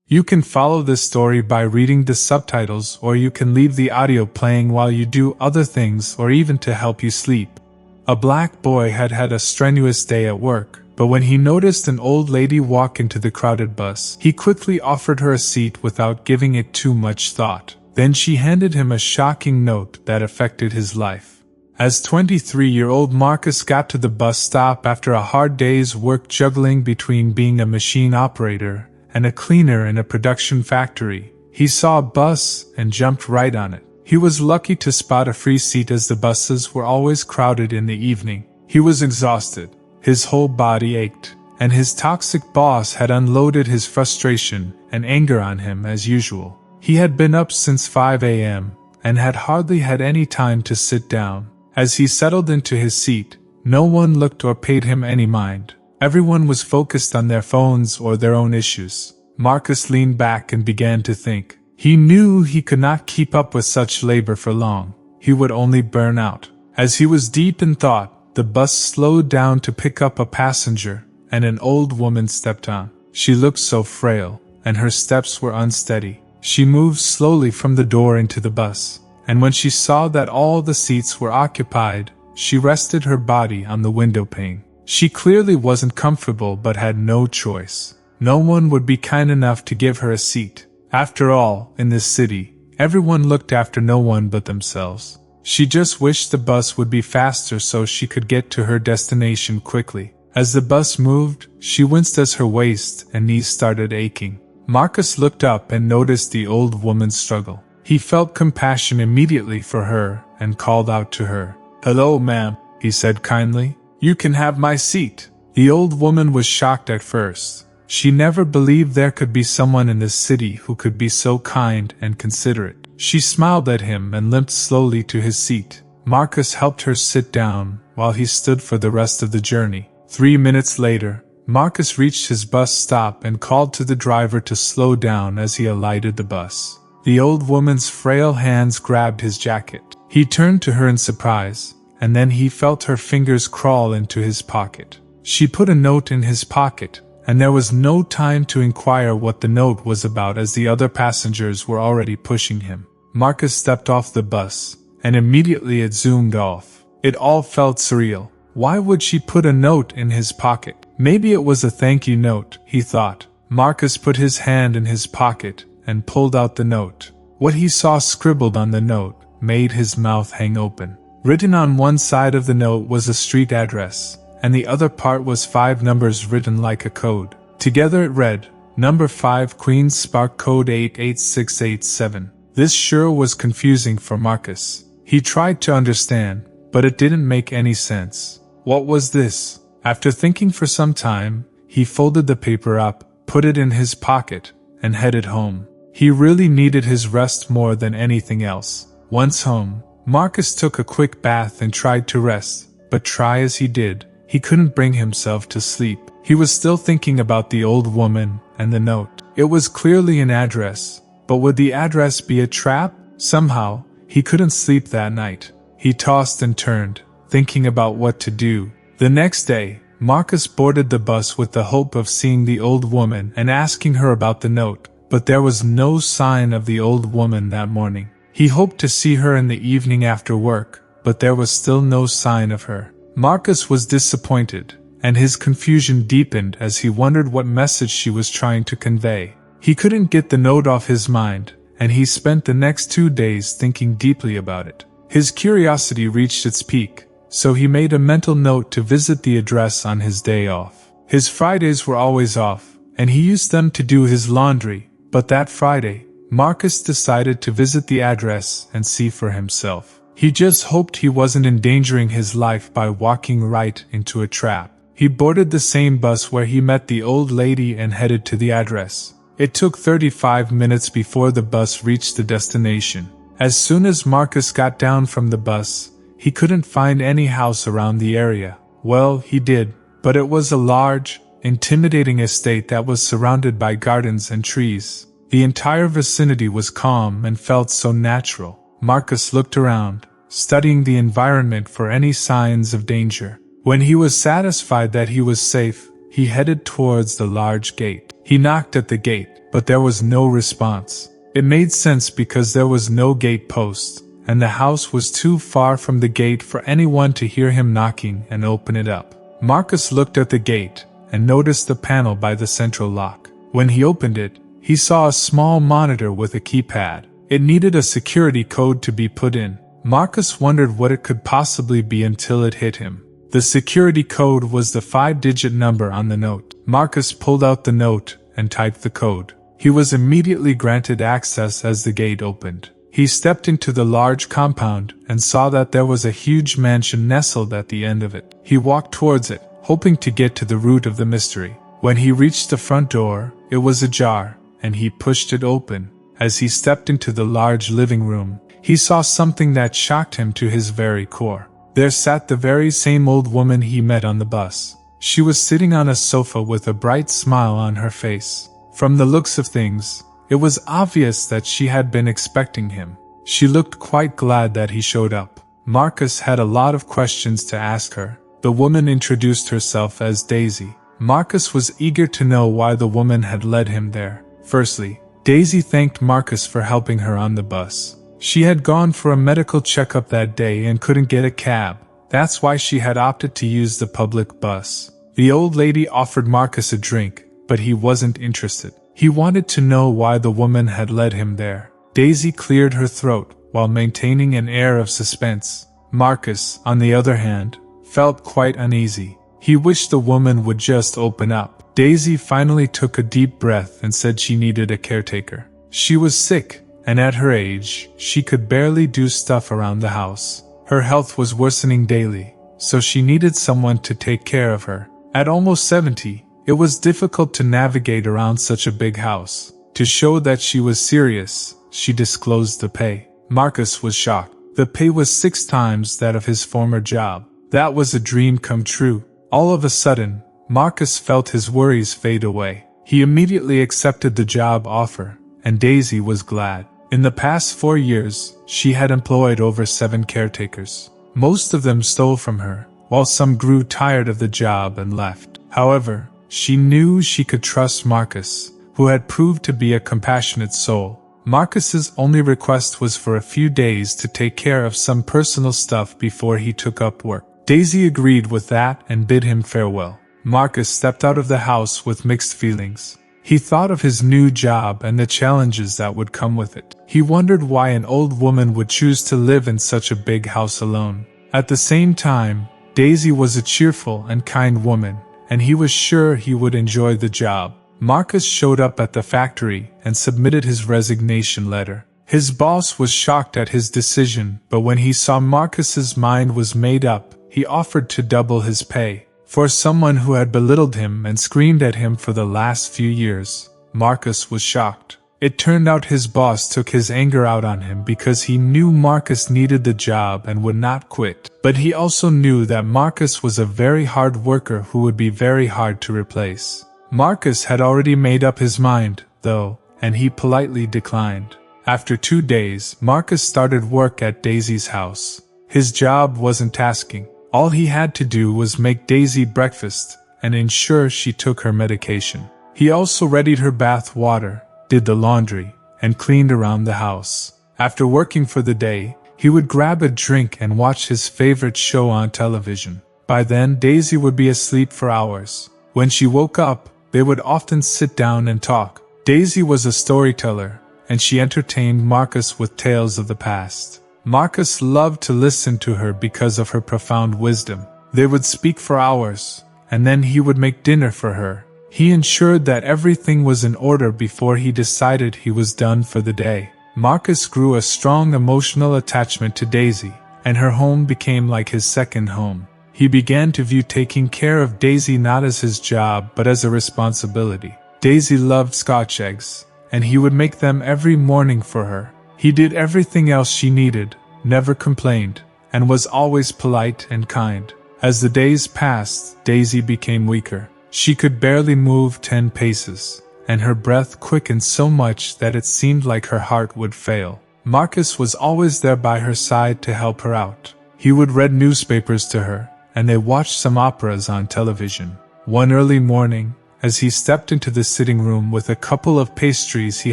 You can follow this story by reading the subtitles, or you can leave the audio playing while you do other things or even to help you sleep. A black boy had had a strenuous day at work, but when he noticed an old lady walk into the crowded bus, he quickly offered her a seat without giving it too much thought. Then she handed him a shocking note that affected his life. As 23-year-old Marcus got to the bus stop after a hard day's work juggling between being a machine operator and a cleaner in a production factory, he saw a bus and jumped right on it. He was lucky to spot a free seat as the buses were always crowded in the evening. He was exhausted, his whole body ached, and his toxic boss had unloaded his frustration and anger on him as usual. He had been up since 5 a.m. and had hardly had any time to sit down. As he settled into his seat, no one looked or paid him any mind. Everyone was focused on their phones or their own issues. Marcus leaned back and began to think. He knew he could not keep up with such labor for long. He would only burn out. As he was deep in thought, the bus slowed down to pick up a passenger, and an old woman stepped on. She looked so frail, and her steps were unsteady. She moved slowly from the door into the bus, and when she saw that all the seats were occupied, she rested her body on the window pane. She clearly wasn't comfortable but had no choice. No one would be kind enough to give her a seat. After all, in this city, everyone looked after no one but themselves. She just wished the bus would be faster so she could get to her destination quickly. As the bus moved, she winced as her waist and knees started aching. Marcus looked up and noticed the old woman's struggle. He felt compassion immediately for her and called out to her. "Hello, ma'am," he said kindly. "You can have my seat." The old woman was shocked at first. She never believed there could be someone in this city who could be so kind and considerate. She smiled at him and limped slowly to his seat. Marcus helped her sit down while he stood for the rest of the journey. 3 minutes later, Marcus reached his bus stop and called to the driver to slow down as he alighted the bus. The old woman's frail hands grabbed his jacket. He turned to her in surprise, and then he felt her fingers crawl into his pocket. She put a note in his pocket, and there was no time to inquire what the note was about as the other passengers were already pushing him. Marcus stepped off the bus, and immediately it zoomed off. It all felt surreal. Why would she put a note in his pocket? Maybe it was a thank you note, he thought. Marcus put his hand in his pocket and pulled out the note. What he saw scribbled on the note made his mouth hang open. Written on one side of the note was a street address, and the other part was 5 numbers written like a code. Together it read, Number 5 Queen's Spark Code 88687. This sure was confusing for Marcus. He tried to understand, but it didn't make any sense. What was this? After thinking for some time, he folded the paper up, put it in his pocket, and headed home. He really needed his rest more than anything else. Once home, Marcus took a quick bath and tried to rest, but try as he did, he couldn't bring himself to sleep. He was still thinking about the old woman and the note. It was clearly an address, but would the address be a trap? Somehow, he couldn't sleep that night. He tossed and turned, thinking about what to do. The next day, Marcus boarded the bus with the hope of seeing the old woman and asking her about the note, but there was no sign of the old woman that morning. He hoped to see her in the evening after work, but there was still no sign of her. Marcus was disappointed, and his confusion deepened as he wondered what message she was trying to convey. He couldn't get the note off his mind, and he spent the next 2 days thinking deeply about it. His curiosity reached its peak, so he made a mental note to visit the address on his day off. His Fridays were always off, and he used them to do his laundry, but that Friday, Marcus decided to visit the address and see for himself. He just hoped he wasn't endangering his life by walking right into a trap. He boarded the same bus where he met the old lady and headed to the address. It took 35 minutes before the bus reached the destination. As soon as Marcus got down from the bus, he couldn't find any house around the area. Well, he did, but it was a large, intimidating estate that was surrounded by gardens and trees. The entire vicinity was calm and felt so natural. Marcus looked around, studying the environment for any signs of danger. When he was satisfied that he was safe, he headed towards the large gate. He knocked at the gate, but there was no response. It made sense because there was no gate post, and the house was too far from the gate for anyone to hear him knocking and open it up. Marcus looked at the gate and noticed the panel by the central lock. When he opened it, he saw a small monitor with a keypad. It needed a security code to be put in. Marcus wondered what it could possibly be until it hit him. The security code was the 5-digit number on the note. Marcus pulled out the note and typed the code. He was immediately granted access as the gate opened. He stepped into the large compound and saw that there was a huge mansion nestled at the end of it. He walked towards it, hoping to get to the root of the mystery. When he reached the front door, it was ajar, and he pushed it open. As he stepped into the large living room, he saw something that shocked him to his very core. There sat the very same old woman he met on the bus. She was sitting on a sofa with a bright smile on her face. From the looks of things, it was obvious that she had been expecting him. She looked quite glad that he showed up. Marcus had a lot of questions to ask her. The woman introduced herself as Daisy. Marcus was eager to know why the woman had led him there. Firstly, Daisy thanked Marcus for helping her on the bus. She had gone for a medical checkup that day and couldn't get a cab. That's why she had opted to use the public bus. The old lady offered Marcus a drink, but he wasn't interested. He wanted to know why the woman had led him there. Daisy cleared her throat while maintaining an air of suspense. Marcus, on the other hand, felt quite uneasy. He wished the woman would just open up. Daisy finally took a deep breath and said she needed a caretaker. She was sick, and at her age, she could barely do stuff around the house. Her health was worsening daily, so she needed someone to take care of her. At almost 70, it was difficult to navigate around such a big house. To show that she was serious, she disclosed the pay. Marcus was shocked. The pay was 6 times that of his former job. That was a dream come true. All of a sudden, Marcus felt his worries fade away. He immediately accepted the job offer, and Daisy was glad. In the past 4 years, she had employed over 7 caretakers. Most of them stole from her, while some grew tired of the job and left. However, she knew she could trust Marcus, who had proved to be a compassionate soul. Marcus's only request was for a few days to take care of some personal stuff before he took up work. Daisy agreed with that and bid him farewell. Marcus stepped out of the house with mixed feelings. He thought of his new job and the challenges that would come with it. He wondered why an old woman would choose to live in such a big house alone. At the same time, Daisy was a cheerful and kind woman, and he was sure he would enjoy the job. Marcus showed up at the factory and submitted his resignation letter. His boss was shocked at his decision, but when he saw Marcus's mind was made up, he offered to double his pay. For someone who had belittled him and screamed at him for the last few years, Marcus was shocked. It turned out his boss took his anger out on him because he knew Marcus needed the job and would not quit. But he also knew that Marcus was a very hard worker who would be very hard to replace. Marcus had already made up his mind, though, and he politely declined. After 2 days, Marcus started work at Daisy's house. His job wasn't tasking. All he had to do was make Daisy breakfast and ensure she took her medication. He also readied her bath water, did the laundry, and cleaned around the house. After working for the day, he would grab a drink and watch his favorite show on television. By then, Daisy would be asleep for hours. When she woke up, they would often sit down and talk. Daisy was a storyteller, and she entertained Marcus with tales of the past. Marcus loved to listen to her because of her profound wisdom. They would speak for hours, and then he would make dinner for her. He ensured that everything was in order before he decided he was done for the day. Marcus grew a strong emotional attachment to Daisy, and her home became like his second home. He began to view taking care of Daisy not as his job but as a responsibility. Daisy loved Scotch eggs, and he would make them every morning for her. He did everything else she needed, never complained, and was always polite and kind. As the days passed, Daisy became weaker. She could barely move 10 paces, and her breath quickened so much that it seemed like her heart would fail. Marcus was always there by her side to help her out. He would read newspapers to her, and they watched some operas on television. One early morning, as he stepped into the sitting room with a couple of pastries he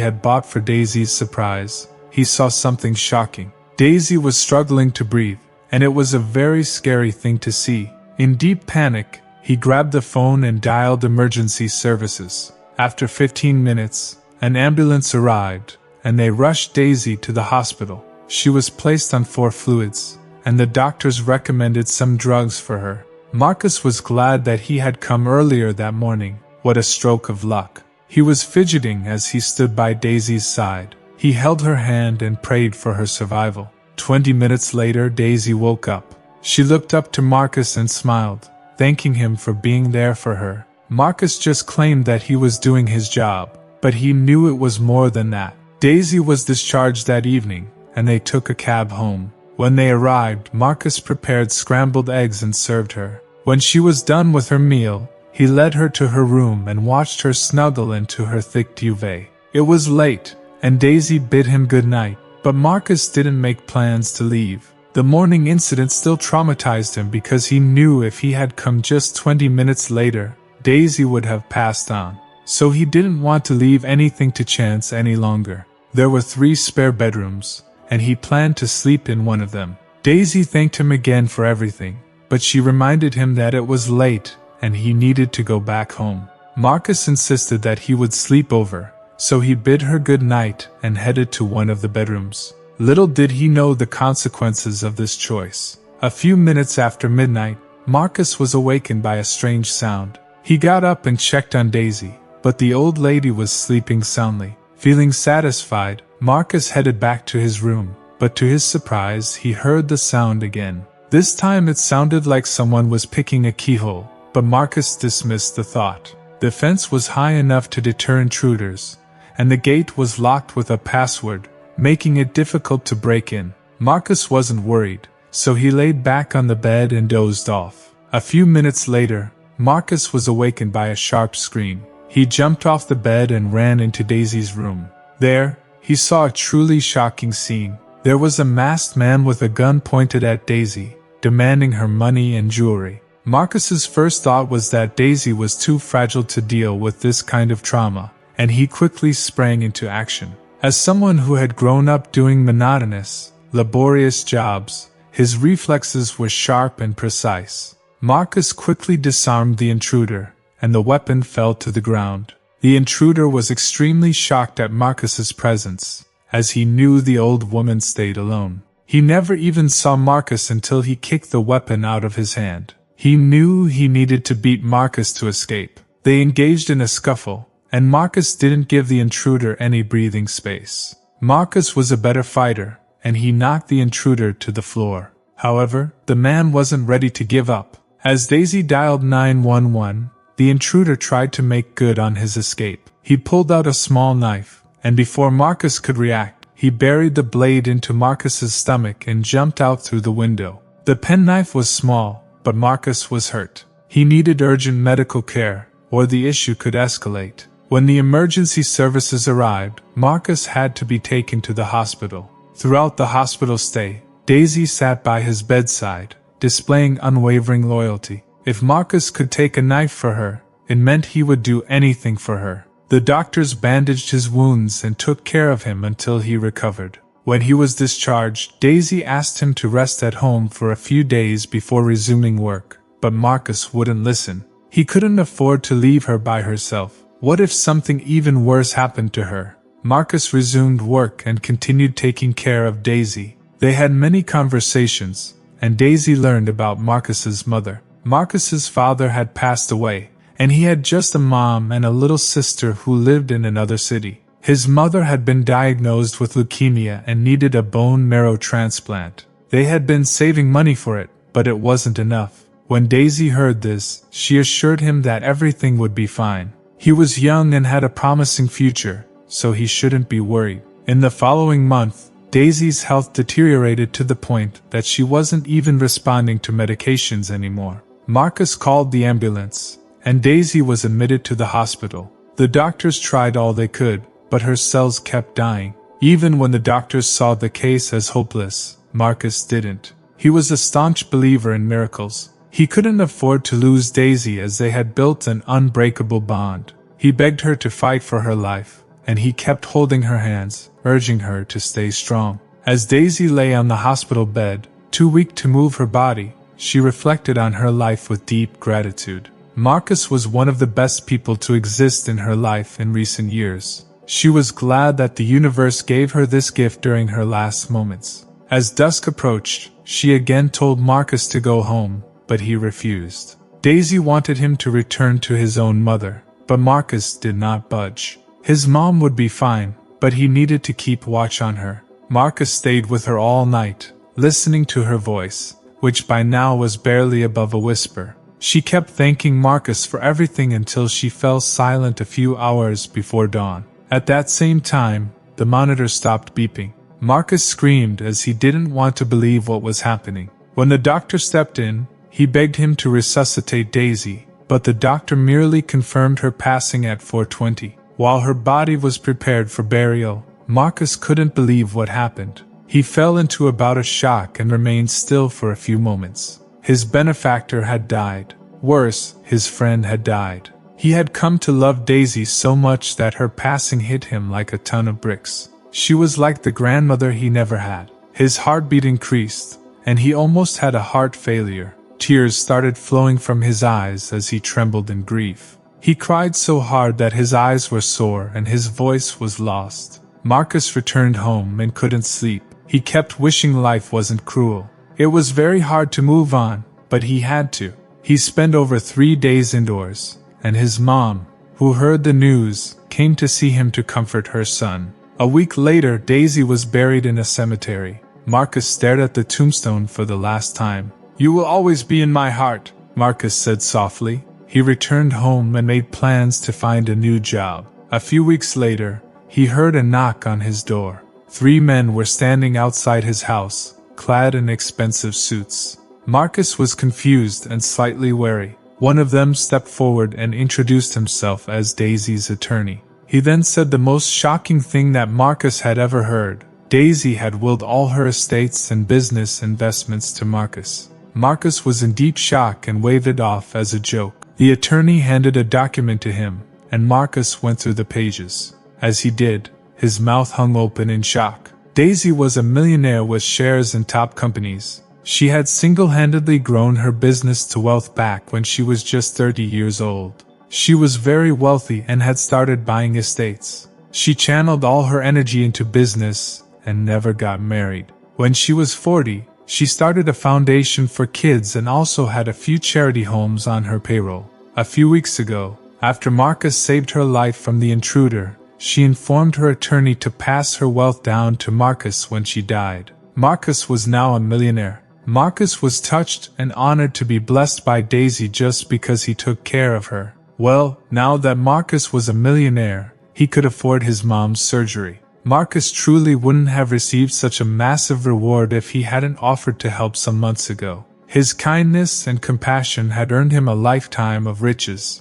had bought for Daisy's surprise. He saw something shocking. Daisy was struggling to breathe, and it was a very scary thing to see. In deep panic, he grabbed the phone and dialed emergency services. After 15 minutes, an ambulance arrived, and they rushed Daisy to the hospital. She was placed on 4 fluids, and the doctors recommended some drugs for her. Marcus was glad that he had come earlier that morning. What a stroke of luck. He was fidgeting as he stood by Daisy's side. He held her hand and prayed for her survival. 20 minutes later, Daisy woke up. She looked up to Marcus and smiled, thanking him for being there for her. Marcus just claimed that he was doing his job, but he knew it was more than that. Daisy was discharged that evening, and they took a cab home. When they arrived, Marcus prepared scrambled eggs and served her. When she was done with her meal, he led her to her room and watched her snuggle into her thick duvet. It was late, and Daisy bid him good night, but Marcus didn't make plans to leave. The morning incident still traumatized him because he knew if he had come just 20 minutes later, Daisy would have passed on. So he didn't want to leave anything to chance any longer. There were 3 spare bedrooms, and he planned to sleep in one of them. Daisy thanked him again for everything, but she reminded him that it was late and he needed to go back home. Marcus insisted that he would sleep over, so he bid her good night and headed to one of the bedrooms. Little did he know the consequences of this choice. A few minutes after midnight, Marcus was awakened by a strange sound. He got up and checked on Daisy, but the old lady was sleeping soundly. Feeling satisfied, Marcus headed back to his room, but to his surprise he heard the sound again. This time it sounded like someone was picking a keyhole, but Marcus dismissed the thought. The fence was high enough to deter intruders, and the gate was locked with a password, making it difficult to break in. Marcus wasn't worried, so he laid back on the bed and dozed off. A few minutes later, Marcus was awakened by a sharp scream. He jumped off the bed and ran into Daisy's room. There, he saw a truly shocking scene. There was a masked man with a gun pointed at Daisy, demanding her money and jewelry. Marcus's first thought was that Daisy was too fragile to deal with this kind of trauma, and he quickly sprang into action. As someone who had grown up doing monotonous, laborious jobs, his reflexes were sharp and precise. Marcus quickly disarmed the intruder, and the weapon fell to the ground. The intruder was extremely shocked at Marcus's presence, as he knew the old woman stayed alone. He never even saw Marcus until he kicked the weapon out of his hand. He knew he needed to beat Marcus to escape. They engaged in a scuffle, and Marcus didn't give the intruder any breathing space. Marcus was a better fighter, and he knocked the intruder to the floor. However, the man wasn't ready to give up. As Daisy dialed 911, the intruder tried to make good on his escape. He pulled out a small knife, and before Marcus could react, he buried the blade into Marcus's stomach and jumped out through the window. The penknife was small, but Marcus was hurt. He needed urgent medical care, or the issue could escalate. When the emergency services arrived, Marcus had to be taken to the hospital. Throughout the hospital stay, Daisy sat by his bedside, displaying unwavering loyalty. If Marcus could take a knife for her, it meant he would do anything for her. The doctors bandaged his wounds and took care of him until he recovered. When he was discharged, Daisy asked him to rest at home for a few days before resuming work, but Marcus wouldn't listen. He couldn't afford to leave her by herself. What if something even worse happened to her? Marcus resumed work and continued taking care of Daisy. They had many conversations, and Daisy learned about Marcus's mother. Marcus's father had passed away, and he had just a mom and a little sister who lived in another city. His mother had been diagnosed with leukemia and needed a bone marrow transplant. They had been saving money for it, but it wasn't enough. When Daisy heard this, she assured him that everything would be fine. He was young and had a promising future, so he shouldn't be worried. In the following month, Daisy's health deteriorated to the point that she wasn't even responding to medications anymore. Marcus called the ambulance, and Daisy was admitted to the hospital. The doctors tried all they could, but her cells kept dying. Even when the doctors saw the case as hopeless, Marcus didn't. He was a staunch believer in miracles. He couldn't afford to lose Daisy as they had built an unbreakable bond. He begged her to fight for her life, and he kept holding her hands, urging her to stay strong. As Daisy lay on the hospital bed, too weak to move her body, she reflected on her life with deep gratitude. Marcus was one of the best people to exist in her life in recent years. She was glad that the universe gave her this gift during her last moments. As dusk approached, she again told Marcus to go home, but he refused. Daisy wanted him to return to his own mother, but Marcus did not budge. His mom would be fine, but he needed to keep watch on her. Marcus stayed with her all night, listening to her voice, which by now was barely above a whisper. She kept thanking Marcus for everything until she fell silent a few hours before dawn. At that same time, the monitor stopped beeping. Marcus screamed as he didn't want to believe what was happening. When the doctor stepped in, he begged him to resuscitate Daisy, but the doctor merely confirmed her passing at 4:20. While her body was prepared for burial, Marcus couldn't believe what happened. He fell into about a shock and remained still for a few moments. His benefactor had died. Worse, his friend had died. He had come to love Daisy so much that her passing hit him like a ton of bricks. She was like the grandmother he never had. His heartbeat increased, and he almost had a heart failure. Tears started flowing from his eyes as he trembled in grief. He cried so hard that his eyes were sore and his voice was lost. Marcus returned home and couldn't sleep. He kept wishing life wasn't cruel. It was very hard to move on, but he had to. He spent over 3 days indoors, and his mom, who heard the news, came to see him to comfort her son. A week later, Daisy was buried in a cemetery. Marcus stared at the tombstone for the last time. "You will always be in my heart," Marcus said softly. He returned home and made plans to find a new job. A few weeks later, he heard a knock on his door. 3 men were standing outside his house, clad in expensive suits. Marcus was confused and slightly wary. One of them stepped forward and introduced himself as Daisy's attorney. He then said the most shocking thing that Marcus had ever heard. Daisy had willed all her estates and business investments to Marcus. Marcus was in deep shock and waved it off as a joke. The attorney handed a document to him, and Marcus went through the pages. As he did, his mouth hung open in shock. Daisy was a millionaire with shares in top companies. She had single-handedly grown her business to wealth back when she was just 30 years old. She was very wealthy and had started buying estates. She channeled all her energy into business and never got married. When she was 40, she started a foundation for kids and also had a few charity homes on her payroll. A few weeks ago, after Marcus saved her life from the intruder, she informed her attorney to pass her wealth down to Marcus when she died. Marcus was now a millionaire. Marcus was touched and honored to be blessed by Daisy just because he took care of her. Well, now that Marcus was a millionaire, he could afford his mom's surgery. Marcus truly wouldn't have received such a massive reward if he hadn't offered to help some months ago. His kindness and compassion had earned him a lifetime of riches.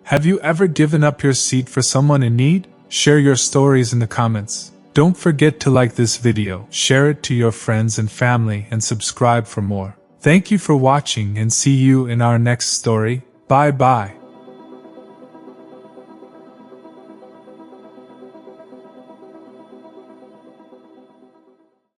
Have you ever given up your seat for someone in need? Share your stories in the comments. Don't forget to like this video, share it to your friends and family, and subscribe for more. Thank you for watching and see you in our next story. Bye bye.